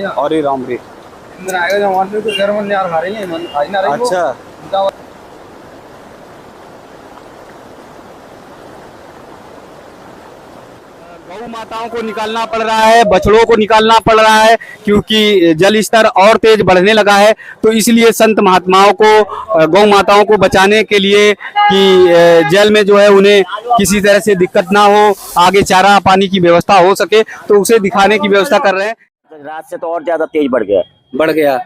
और ये रामरी। अच्छा, गौ माताओं को निकालना पड़ रहा है, बछड़ों को निकालना पड़ रहा है, क्योंकि जल स्तर और तेज बढ़ने लगा है। तो इसलिए संत महात्माओं को गौ माताओं को बचाने के लिए कि जल में जो है उन्हें किसी तरह से दिक्कत ना हो, आगे चारा पानी की व्यवस्था हो सके, तो उसे दिखाने की व्यवस्था कर रहे हैं। रात से तो और ज्यादा तेज बढ़ गया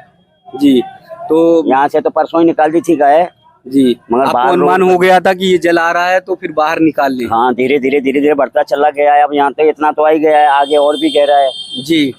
जी। तो यहाँ से तो परसों ही निकाल दी थी गाय जी, मगर आपको अनुमान हो गया था कि ये जल आ रहा है तो फिर बाहर निकाल ली। हाँ, धीरे धीरे बढ़ता चला गया है। अब यहाँ तो इतना तो आ ही गया है, आगे और भी गहरा है जी।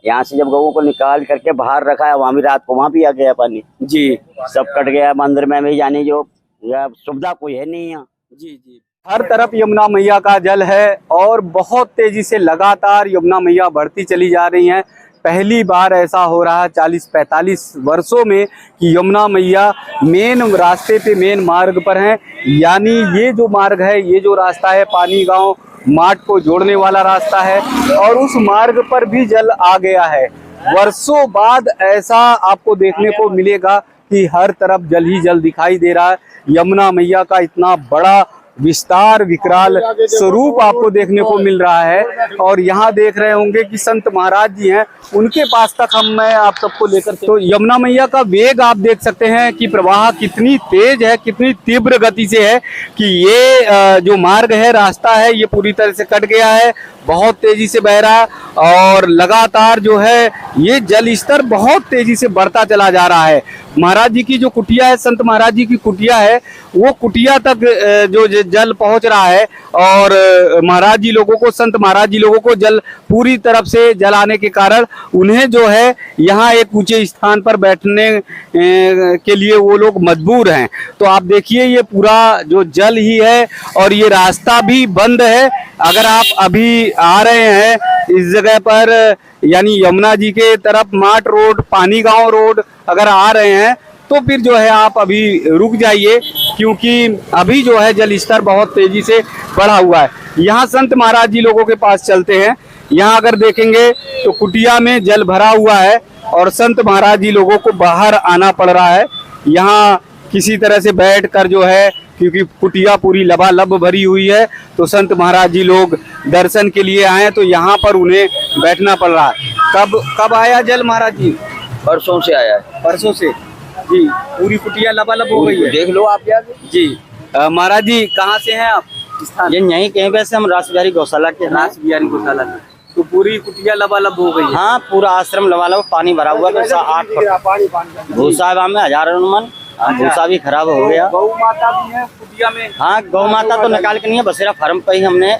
यहाँ से जब गऊ को निकाल करके बाहर रखा है, वहाँ भी रात को वहाँ भी आ गया पानी जी। सब कट गया मंदिर में भी जाने जो सुविधा कोई है नहीं यहाँ। जी जी, हर तरफ यमुना मैया का जल है और बहुत तेजी से लगातार यमुना मैया बढ़ती चली जा रही हैं। पहली बार ऐसा हो रहा है 40-45 वर्षों में कि यमुना मैया मेन रास्ते पे, मेन मार्ग पर हैं। यानी ये जो मार्ग है, ये जो रास्ता है, पानी गांव माठ को जोड़ने वाला रास्ता है और उस मार्ग पर भी जल आ गया है। वर्षों बाद ऐसा आपको देखने को मिलेगा कि हर तरफ जल ही जल दिखाई दे रहा है। यमुना मैया का इतना बड़ा विस्तार, विकराल स्वरूप आपको देखने को मिल रहा है। और यहाँ देख रहे होंगे कि संत महाराज जी हैं, उनके पास तक मैं आप सबको लेकर, तो यमुना मैया का वेग आप देख सकते हैं कि प्रवाह कितनी तेज है, कितनी तीव्र गति से है कि ये जो मार्ग है, रास्ता है, ये पूरी तरह से कट गया है, बहुत तेजी से बह रहा है और लगातार जो है ये जल स्तर बहुत तेजी से बढ़ता चला जा रहा है। महाराज जी की जो कुटिया है, संत महाराज जी की कुटिया है, वो कुटिया तक जो जल पहुंच रहा है और महाराज जी लोगों को, संत महाराज जी लोगों को जल पूरी तरफ से जल आने के कारण उन्हें जो है यहाँ एक ऊंचे स्थान पर बैठने के लिए वो लोग मजबूर हैं। तो आप देखिए ये पूरा जो जल ही है और ये रास्ता भी बंद है। अगर आप अभी आ रहे हैं इस जगह पर, यानी यमुना जी के तरफ माठ रोड, पानी गांव रोड अगर आ रहे हैं तो फिर जो है आप अभी रुक जाइए, क्योंकि अभी जो है जल स्तर बहुत तेजी से बढ़ा हुआ है। यहाँ संत महाराज जी लोगों के पास चलते हैं। यहाँ अगर देखेंगे तो कुटिया में जल भरा हुआ है और संत महाराज जी लोगों को बाहर आना पड़ रहा है। यहाँ किसी तरह से बैठ कर जो है, क्योंकि कुटिया पूरी लबालब भरी हुई है, तो संत महाराज जी लोग दर्शन के लिए आए तो यहाँ पर उन्हें बैठना पड़ रहा है। कब आया जल महाराज जी? परसों से आया है। परसों से जी, पूरी कुटिया लबालब हो गई है, देख लो आप यार जी। महाराज जी कहाँ से हैं आप? ये यहीं कहीं वैसे हम रास बिहारी गौशाला के, रास बिहारी गौशाला के। तो पूरी कुटिया लबालब हो गई है? हाँ, पूरा आश्रम लबालब, पानी भरा हुआ है 8 फुट। भूसा में 1000 मन, भूसा भी खराब हो गया। गौ माता भी है कुटिया में? हाँ, गौ माता तो निकाल के नहीं है, बसेरा फार्म पे ही हमने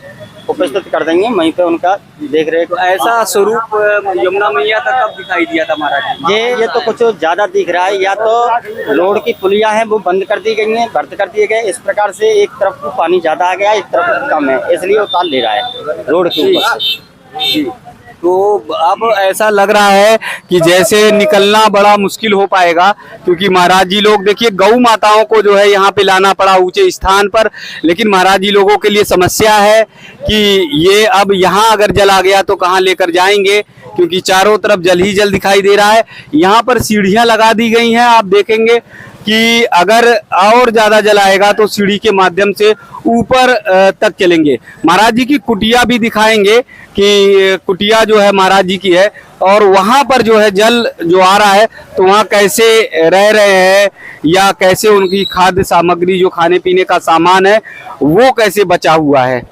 उपस्थित कर देंगे, वहीं पे उनका देख रहे। तो ऐसा स्वरूप यमुना मैया का कब दिखाई दिया था महाराज? ये तो कुछ ज्यादा दिख रहा है, या तो रोड की पुलिया है वो बंद कर दी गई हैं, बंद कर दिए गए, इस प्रकार से एक तरफ को पानी ज्यादा आ गया, एक तरफ कम है, इसलिए उतार ले रहा है रोड के ऊपर से। तो अब ऐसा लग रहा है कि जैसे निकलना बड़ा मुश्किल हो पाएगा, क्योंकि महाराज जी लोग, देखिए गौ माताओं को जो है यहाँ पे लाना पड़ा ऊंचे स्थान पर, लेकिन महाराज जी लोगों के लिए समस्या है कि ये अब यहाँ अगर जल आ गया तो कहाँ लेकर जाएंगे, क्योंकि चारों तरफ जल ही जल दिखाई दे रहा है। यहाँ पर सीढ़ियाँ लगा दी गई हैं, आप देखेंगे कि अगर और ज्यादा जल आएगा तो सीढ़ी के माध्यम से ऊपर तक चलेंगे। महाराज जी की कुटिया भी दिखाएंगे कि कुटिया जो है महाराज जी की है और वहां पर जो है जल जो आ रहा है तो वहां कैसे रह रहे हैं या कैसे उनकी खाद्य सामग्री, जो खाने पीने का सामान है, वो कैसे बचा हुआ है।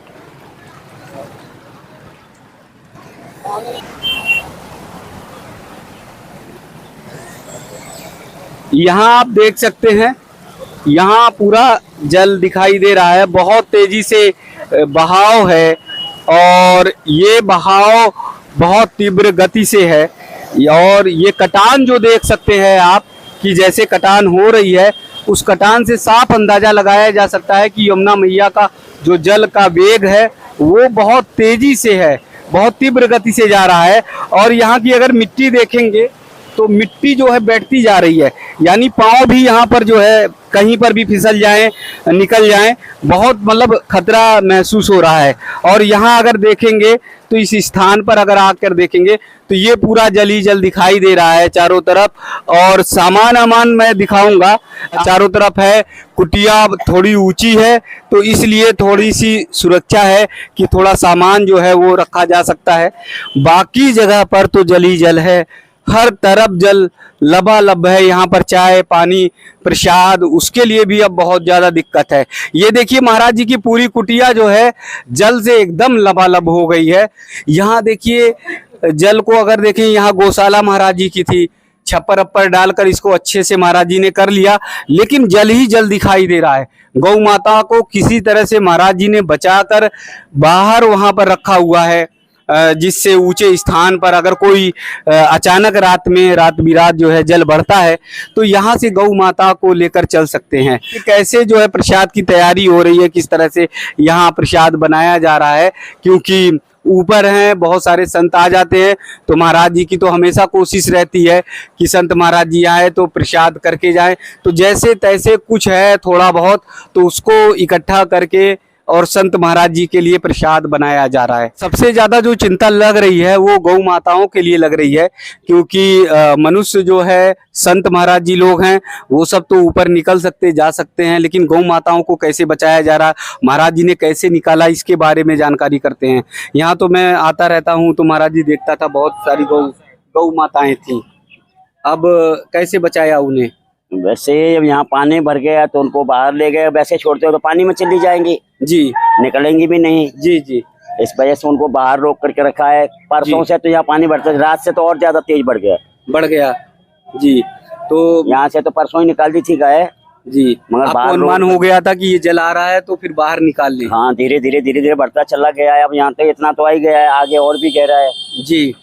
यहाँ आप देख सकते हैं, यहाँ पूरा जल दिखाई दे रहा है, बहुत तेजी से बहाव है और ये बहाव बहुत तीव्र गति से है। और ये कटान जो देख सकते हैं आप कि जैसे कटान हो रही है, उस कटान से साफ अंदाजा लगाया जा सकता है कि यमुना मैया का जो जल का वेग है वो बहुत तेजी से है, बहुत तीव्र गति से जा रहा है। और यहाँ की अगर मिट्टी देखेंगे तो मिट्टी जो है बैठती जा रही है, यानी पाँव भी यहाँ पर जो है कहीं पर भी फिसल जाएं, निकल जाएं, बहुत मतलब खतरा महसूस हो रहा है। और यहाँ अगर देखेंगे तो इस स्थान पर अगर आकर देखेंगे तो ये पूरा जल ही जल दिखाई दे रहा है चारों तरफ, और सामान अमान मैं दिखाऊंगा। चारों तरफ है, कुटिया थोड़ी ऊंची है तो इसलिए थोड़ी सी सुरक्षा है कि थोड़ा सामान जो है वो रखा जा सकता है। बाकी जगह पर तो जल ही जल है, हर तरफ जल लबालब है। यहाँ पर चाय पानी प्रसाद उसके लिए भी अब बहुत ज्यादा दिक्कत है। ये देखिए महाराज जी की पूरी कुटिया जो है जल से एकदम लबालब हो गई है। यहाँ देखिए जल को अगर देखें, यहाँ गौशाला महाराज जी की थी, छप्पर अप्पर डालकर इसको अच्छे से महाराज जी ने कर लिया, लेकिन जल ही जल दिखाई दे रहा है। गौ माता को किसी तरह से महाराज जी ने बचाकर बाहर वहां पर रखा हुआ है, जिससे ऊंचे स्थान पर अगर कोई अचानक रात बिरात जो है जल बढ़ता है तो यहाँ से गौ माता को लेकर चल सकते हैं। कैसे जो है प्रसाद की तैयारी हो रही है, किस तरह से यहाँ प्रसाद बनाया जा रहा है, क्योंकि ऊपर हैं बहुत सारे संत आ जाते हैं तो महाराज जी की तो हमेशा कोशिश रहती है कि संत महाराज जी आए तो प्रसाद करके जाएं। तो जैसे तैसे कुछ है थोड़ा बहुत तो उसको इकट्ठा करके और संत महाराज जी के लिए प्रसाद बनाया जा रहा है। सबसे ज्यादा जो चिंता लग रही है वो गौ माताओं के लिए लग रही है, क्योंकि मनुष्य जो है संत महाराज जी लोग हैं वो सब तो ऊपर निकल सकते जा सकते हैं, लेकिन गौ माताओं को कैसे बचाया जा रहा, महाराज जी ने कैसे निकाला, इसके बारे में जानकारी करते हैं। यहाँ तो मैं आता रहता हूँ तो महाराज जी देखता था बहुत सारी गौ माताएं थी, अब कैसे बचाया उन्हें? वैसे अब यहाँ पानी भर गया तो उनको बाहर ले गए, वैसे छोड़ते हो तो पानी में चली जाएंगी जी, निकलेंगी भी नहीं जी जी। इस वजह से उनको बाहर रोक करके रखा है। परसों से तो यहाँ पानी बढ़ता है, रात से तो और ज्यादा तेज बढ़ गया जी। तो यहाँ से तो परसों ही निकाल दी थी गाय जी, मगर आपको अनुमान हो गया था कि ये जल आ रहा है तो फिर बाहर निकाल ली? हाँ, धीरे धीरे बढ़ता चला गया है। अब यहाँ तो इतना तो आ ही गया है, आगे और भी गहरा है जी।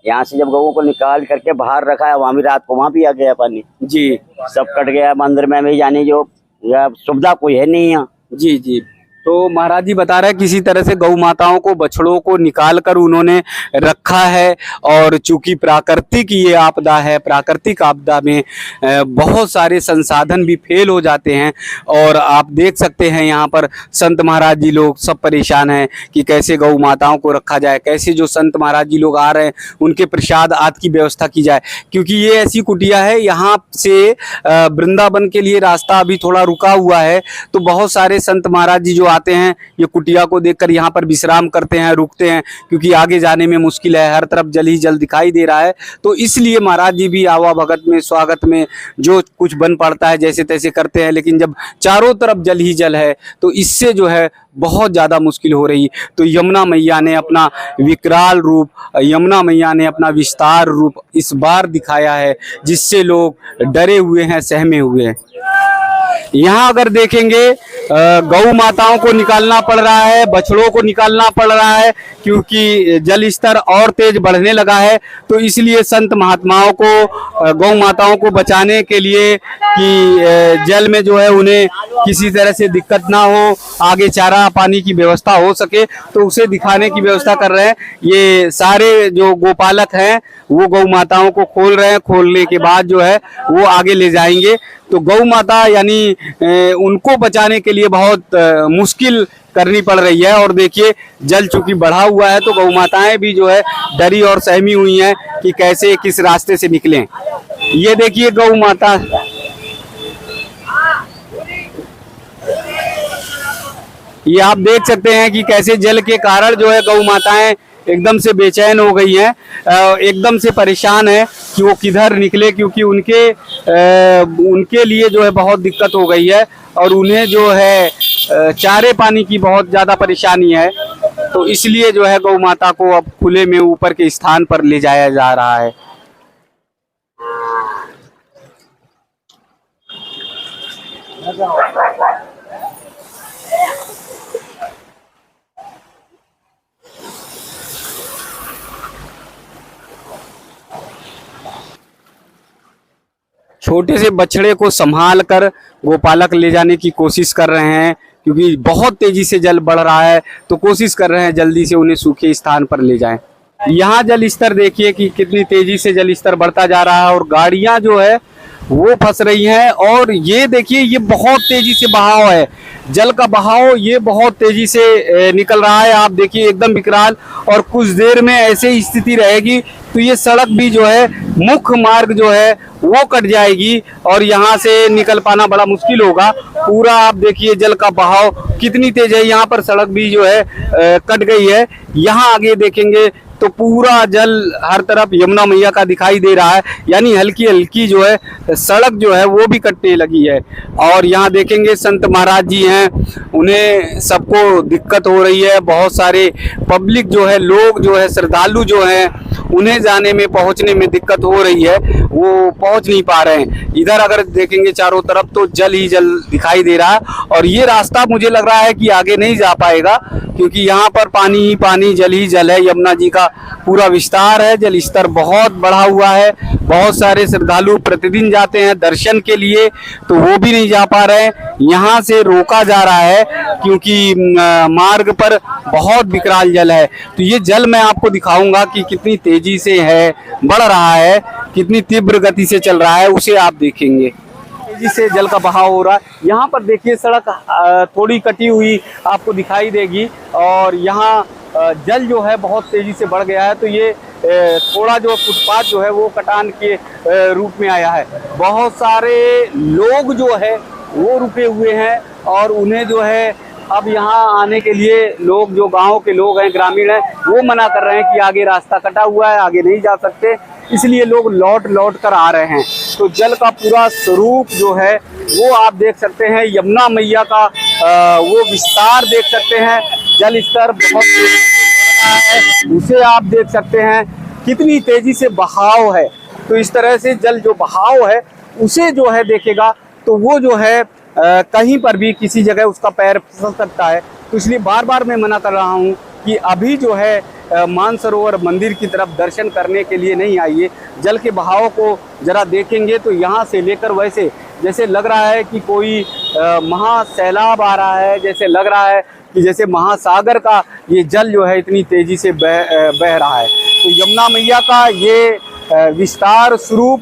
यहाँ से जब गऊ को निकाल करके बाहर रखा है वहाँ भी रात को वहाँ भी आ गया पानी जी, सब कट गया। मंदिर में भी जाने जो सुविधा कोई है नहीं यहाँ जी जी। तो महाराज जी बता रहे हैं किसी तरह से गौ माताओं को बछड़ों को निकाल कर उन्होंने रखा है, और चूंकि प्राकृतिक ये आपदा है, प्राकृतिक आपदा में बहुत सारे संसाधन भी फेल हो जाते हैं। और आप देख सकते हैं यहाँ पर संत महाराज जी लोग सब परेशान हैं कि कैसे गौ माताओं को रखा जाए, कैसे जो संत महाराज जी लोग आ रहे हैं उनके प्रसाद आदि की व्यवस्था की जाए, क्योंकि ये ऐसी कुटिया है यहाँ से वृंदावन के लिए रास्ता अभी थोड़ा रुका हुआ है। तो बहुत सारे संत महाराज जी जो आते हैं ये कुटिया को देखकर यहाँ पर विश्राम करते हैं, रुकते हैं, क्योंकि आगे जाने में मुश्किल है, हर तरफ जल ही जल दिखाई दे रहा है। तो इसलिए महाराज जी भी आवा भगत में स्वागत में जो कुछ बन पड़ता है जैसे तैसे करते हैं, लेकिन जब चारों तरफ जल ही जल है तो इससे जो है बहुत ज़्यादा मुश्किल हो रही। तो यमुना मैया ने अपना विकराल रूप, यमुना मैया ने अपना विस्तार रूप इस बार दिखाया है, जिससे लोग डरे हुए हैं, सहमे हुए हैं। यहाँ अगर देखेंगे गौ माताओं को निकालना पड़ रहा है, बछड़ों को निकालना पड़ रहा है, क्योंकि जल स्तर और तेज बढ़ने लगा है। तो इसलिए संत महात्माओं को गौ माताओं को बचाने के लिए कि जल में जो है उन्हें किसी तरह से दिक्कत ना हो, आगे चारा पानी की व्यवस्था हो सके, तो उसे दिखाने की व्यवस्था कर रहे हैं। ये सारे जो गोपालक हैं वो गौ माताओं को खोल रहे हैं, खोलने के बाद जो है वो आगे ले जाएंगे। तो गौ माता यानी उनको बचाने के लिए बहुत मुश्किल करनी पड़ रही है। और देखिए जल चूंकि बढ़ा हुआ है तो गौ माताएं भी जो है डरी और सहमी हुई हैं कि कैसे किस रास्ते से निकलें। ये देखिए गौ माता, ये आप देख सकते हैं कि कैसे जल के कारण जो है गौ माताएं एकदम से बेचैन हो गई हैं, एकदम से परेशान है कि वो किधर निकले, क्योंकि उनके लिए जो है बहुत दिक्कत हो गई है और उन्हें जो है चारे पानी की बहुत ज़्यादा परेशानी है। तो इसलिए जो है गौ माता को अब खुले में ऊपर के स्थान पर ले जाया जा रहा है। छोटे से बछड़े को संभाल कर गोपालक ले जाने की कोशिश कर रहे हैं, क्योंकि बहुत तेजी से जल बढ़ रहा है, तो कोशिश कर रहे हैं जल्दी से उन्हें सूखे स्थान पर ले जाएं। यहाँ जल स्तर देखिए कि कितनी तेजी से जल स्तर बढ़ता जा रहा है और गाड़ियां जो है वो फंस रही हैं। और ये देखिए ये बहुत तेजी से बहाव है, जल का बहाव ये बहुत तेजी से निकल रहा है। आप देखिए एकदम विकराल, और कुछ देर में ऐसे स्थिति रहेगी तो ये सड़क भी जो है, मुख्य मार्ग जो है वो कट जाएगी और यहाँ से निकल पाना बड़ा मुश्किल होगा। पूरा आप देखिए जल का बहाव कितनी तेज है, यहाँ पर सड़क भी जो है कट गई है। यहाँ आगे देखेंगे तो पूरा जल हर तरफ यमुना मैया का दिखाई दे रहा है, यानी हल्की हल्की जो है सड़क जो है वो भी कटने लगी है। और यहाँ देखेंगे संत महाराज जी हैं, उन्हें सबको दिक्कत हो रही है। बहुत सारे पब्लिक जो है, लोग जो है, श्रद्धालु जो हैं, उन्हें जाने में पहुंचने में दिक्कत हो रही है, वो पहुंच नहीं पा रहे हैं। इधर अगर देखेंगे चारों तरफ तो जल ही जल दिखाई दे रहा है और ये रास्ता मुझे लग रहा है कि आगे नहीं जा पाएगा, क्योंकि यहाँ पर पानी ही पानी, जल ही जल है। यमुना जी का पूरा विस्तार है, जल स्तर बहुत बढ़ा हुआ है। बहुत सारे श्रद्धालु प्रतिदिन जाते हैं दर्शन के लिए, तो वो भी नहीं जा पा रहे हैं। यहाँ से रोका जा रहा है क्योंकि मार्ग पर बहुत विकराल जल है। तो ये जल मैं आपको दिखाऊंगा कि कितनी तेजी से है, बढ़ रहा है, कितनी तीव्र गति से चल रहा है, उसे आप देखेंगे। तेजी से जल का बहाव हो रहा है। यहाँ पर देखिए सड़क थोड़ी कटी हुई आपको दिखाई देगी और यहाँ जल जो है बहुत तेजी से बढ़ गया है। तो ये थोड़ा जो फुटपाथ जो है वो कटान के रूप में आया है। बहुत सारे लोग जो है वो रुके हुए हैं और उन्हें जो है अब यहाँ आने के लिए, लोग जो गांव के लोग हैं, ग्रामीण हैं, वो मना कर रहे हैं कि आगे रास्ता कटा हुआ है, आगे नहीं जा सकते, इसलिए लोग लौट लौट कर आ रहे हैं। तो जल का पूरा स्वरूप जो है वो आप देख सकते हैं, यमुना मैया का वो विस्तार देख सकते हैं। जल स्तर बहुत तेजी से बढ़ रहा है, उसे आप देख सकते हैं कितनी तेजी से बहाव है। तो इस तरह से जल जो बहाव है उसे जो है देखेगा तो वो जो है कहीं पर भी किसी जगह उसका पैर फिसल सकता है। तो इसलिए बार बार मैं मना कर रहा हूँ कि अभी जो है मानसरोवर मंदिर की तरफ दर्शन करने के लिए नहीं आइए। जल के बहाव को जरा देखेंगे तो यहाँ से लेकर वैसे जैसे लग रहा है कि कोई महासैलाब आ रहा है, जैसे लग रहा है कि जैसे महासागर का ये जल जो है इतनी तेजी से बह रहा है। तो यमुना मैया का ये विस्तार स्वरूप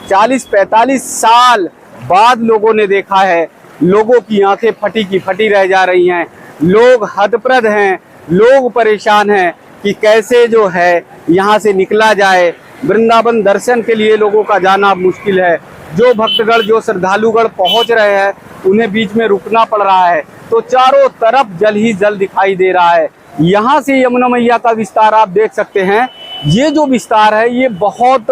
40-45 साल बाद लोगों ने देखा है। लोगों की आंखें फटी की फटी रह जा रही हैं, लोग हतप्रद हैं, लोग परेशान हैं कि कैसे जो है यहाँ से निकला जाए। वृंदावन दर्शन के लिए लोगों का जाना मुश्किल है। जो भक्तगण, जो श्रद्धालुगण पहुँच रहे हैं उन्हें बीच में रुकना पड़ रहा है। तो चारों तरफ जल ही जल दिखाई दे रहा है। यहाँ से यमुना मैया का विस्तार आप देख सकते हैं। ये जो विस्तार है ये बहुत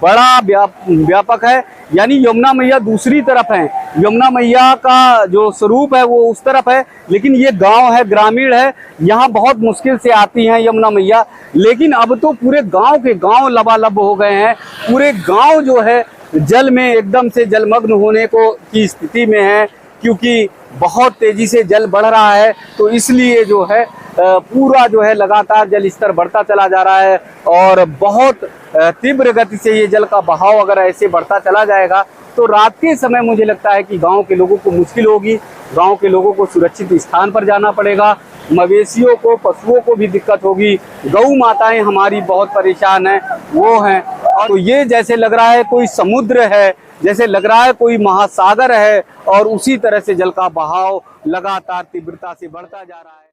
बड़ा व्यापक है, यानी यमुना मैया दूसरी तरफ है। यमुना मैया का जो स्वरूप है वो उस तरफ है, लेकिन ये गांव है, ग्रामीण है, यहाँ बहुत मुश्किल से आती हैं यमुना मैया। लेकिन अब तो पूरे गांव के गांव लबालब हो गए हैं। पूरे गांव जो है जल में एकदम से जलमग्न होने की स्थिति में है, क्योंकि बहुत तेजी से जल बढ़ रहा है। तो इसलिए जो है पूरा जो है लगातार जल स्तर बढ़ता चला जा रहा है और बहुत तीव्र गति से ये जल का बहाव अगर ऐसे बढ़ता चला जाएगा तो रात के समय मुझे लगता है कि गांव के लोगों को मुश्किल होगी। गांव के लोगों को सुरक्षित स्थान पर जाना पड़ेगा, मवेशियों को, पशुओं को भी दिक्कत होगी। गौ माताएं हमारी बहुत परेशान हैं, वो हैं। और तो ये जैसे लग रहा है कोई समुद्र है, जैसे लग रहा है कोई महासागर है और उसी तरह से जल का बहाव लगातार तीव्रता से बढ़ता जा रहा है।